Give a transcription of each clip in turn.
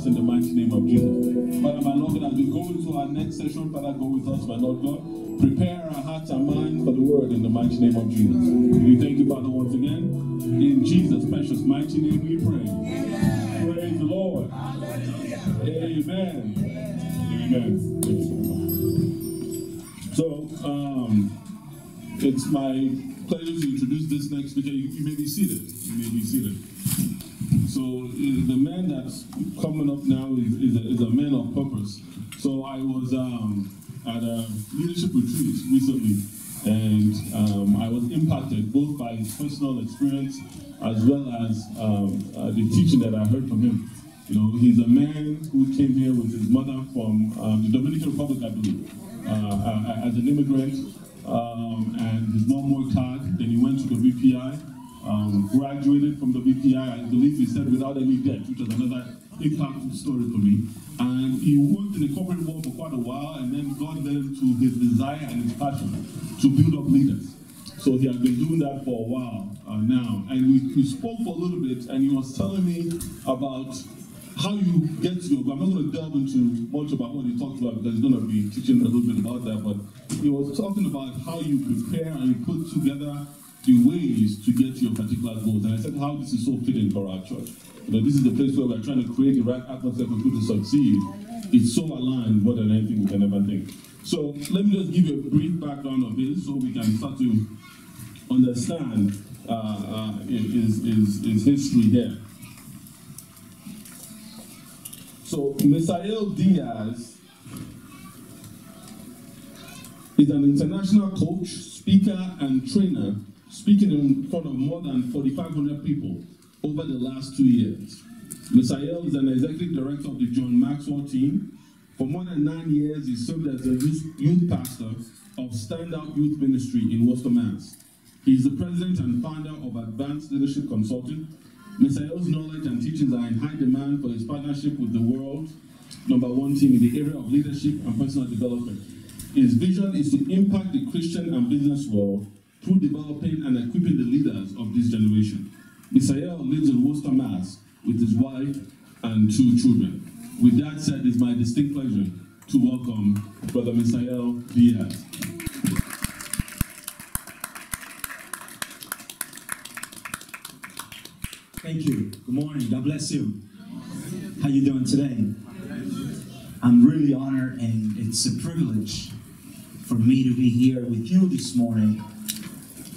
In the mighty name of Jesus. Father, my Lord, as we go into our next session, Father, go with us, my Lord God. Prepare our hearts and minds for the word in the mighty name of Jesus. We thank you, Father, once again. In Jesus' precious mighty name we pray. Amen. Praise the Lord. Amen. Amen. So, it's my pleasure to introduce this next speaker. You may be seated. You may be seated. So the man that's coming up now is a man of purpose. So I was at a leadership retreat recently, and I was impacted both by his personal experience as well as the teaching that I heard from him. You know, he's a man who came here with his mother from the Dominican Republic, I believe, as an immigrant, and his mom worked hard. Then he went to the BPI. Graduated from the BPI, I believe he said, without any debt, which was another impactful story for me. And he worked in the corporate world for quite a while, and then God led him to his desire and his passion to build up leaders. So he has been doing that for a while now. And we spoke for a little bit, and he was telling me about how you get to your goal. I'm not going to delve into much about what he talked about because he's going to be teaching a little bit about that, but he was talking about how you prepare and you put together the ways to get to your particular goals. And I said how this is so fitting for our church. You know, this is the place where we're trying to create the right atmosphere for people to succeed. It's so aligned more than anything we can ever think. So let me just give you a brief background of this so we can start to understand his history here. So Misael Diaz is an international coach, speaker, and trainer, speaking in front of more than 4,500 people over the last 2 years. Misael is an executive director of the John Maxwell team. For more than 9 years, he served as a youth pastor of Standout Youth Ministry in Worcester, Mass. He is the president and founder of Advanced Leadership Consulting. Misael's knowledge and teachings are in high demand for his partnership with the world's #1 team in the area of leadership and personal development. His vision is to impact the Christian and business world through developing and equipping the leaders of this generation. Misael lives in Worcester, Mass. with his wife and 2 children. With that said, it's my distinct pleasure to welcome Brother Misael Diaz. Thank you. Good morning. God bless you. How you doing today? I'm really honored, and it's a privilege for me to be here with you this morning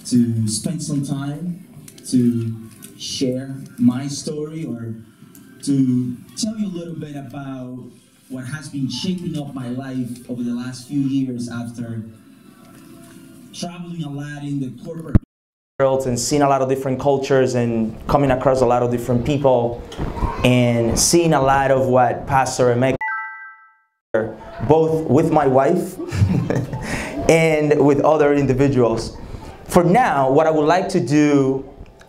to spend some time to share my story or to tell you a little bit about what has been shaping up my life over the last few years after traveling a lot in the corporate world and seeing a lot of different cultures and coming across a lot of different people and seeing a lot of what Pastor MA, both with my wife and with other individuals. For now, what I would like to do,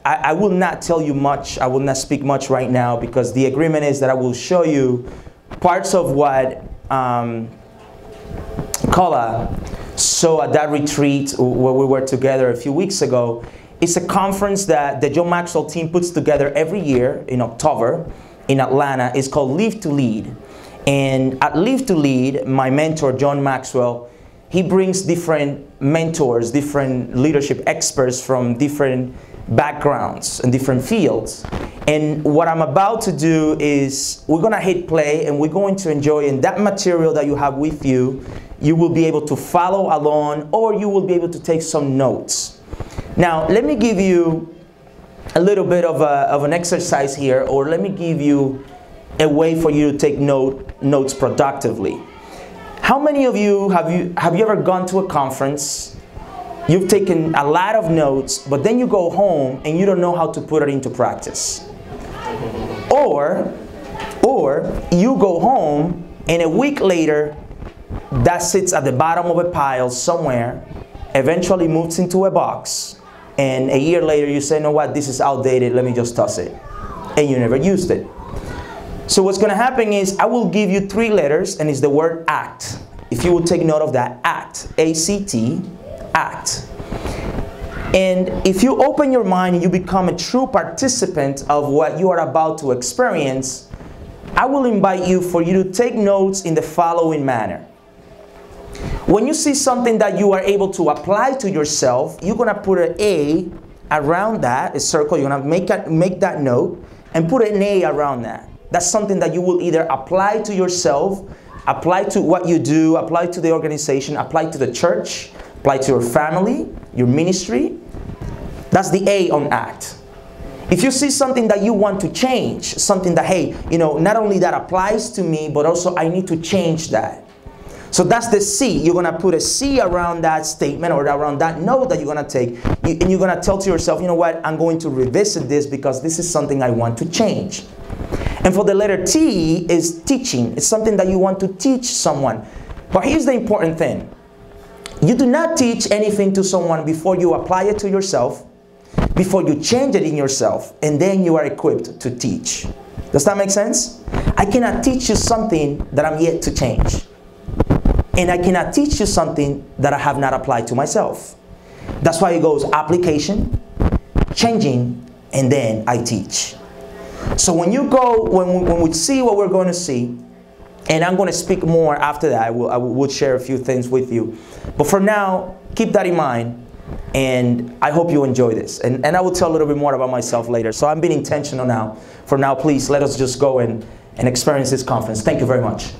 I will not tell you much, I will not speak much right now, because the agreement is that I will show you parts of what Kola saw at that retreat where we were together a few weeks ago. It's a conference that the John Maxwell team puts together every year in October in Atlanta. It's called Live to Lead. And at Live to Lead, my mentor, John Maxwell, he brings different mentors, different leadership experts from different backgrounds and different fields. And what I'm about to do is we're gonna hit play and we're going to enjoy, and that material that you have with you, you will be able to follow along or you will be able to take some notes. Now, let me give you a little bit of an exercise here, or let me give you a way for you to take notes productively. How many of you have you ever gone to a conference, you've taken a lot of notes, but then you go home and you don't know how to put it into practice? Or you go home and a week later, that sits at the bottom of a pile somewhere, eventually moves into a box, and a year later you say, you know what, this is outdated, let me just toss it. And you never used it. So what's going to happen is I will give you 3 letters, and it's the word ACT. If you will take note of that, ACT, A-C-T, ACT. And if you open your mind and you become a true participant of what you are about to experience, I will invite you for you to take notes in the following manner. When you see something that you are able to apply to yourself, you're going to put an A around that, a circle. You're going to make that note and put an A around that. That's something that you will either apply to yourself, apply to what you do, apply to the organization, apply to the church, apply to your family, your ministry. That's the A on act. If you see something that you want to change, something that, hey, you know, not only that applies to me, but also I need to change that. So that's the C. You're going to put a C around that statement or around that note that you're going to take. And you're going to tell to yourself, you know what, I'm going to revisit this because this is something I want to change. And for the letter T is teaching. It's something that you want to teach someone. But here's the important thing. You do not teach anything to someone before you apply it to yourself, before you change it in yourself, and then you are equipped to teach. Does that make sense? I cannot teach you something that I'm yet to change. And I cannot teach you something that I have not applied to myself. That's why it goes application, changing, and then I teach. So when you go, when we see what we're going to see, and I'm going to speak more after that, I will share a few things with you. But for now, keep that in mind, and I hope you enjoy this. And I will tell a little bit more about myself later. So I'm being intentional now. For now, please, let us just go and experience this conference. Thank you very much.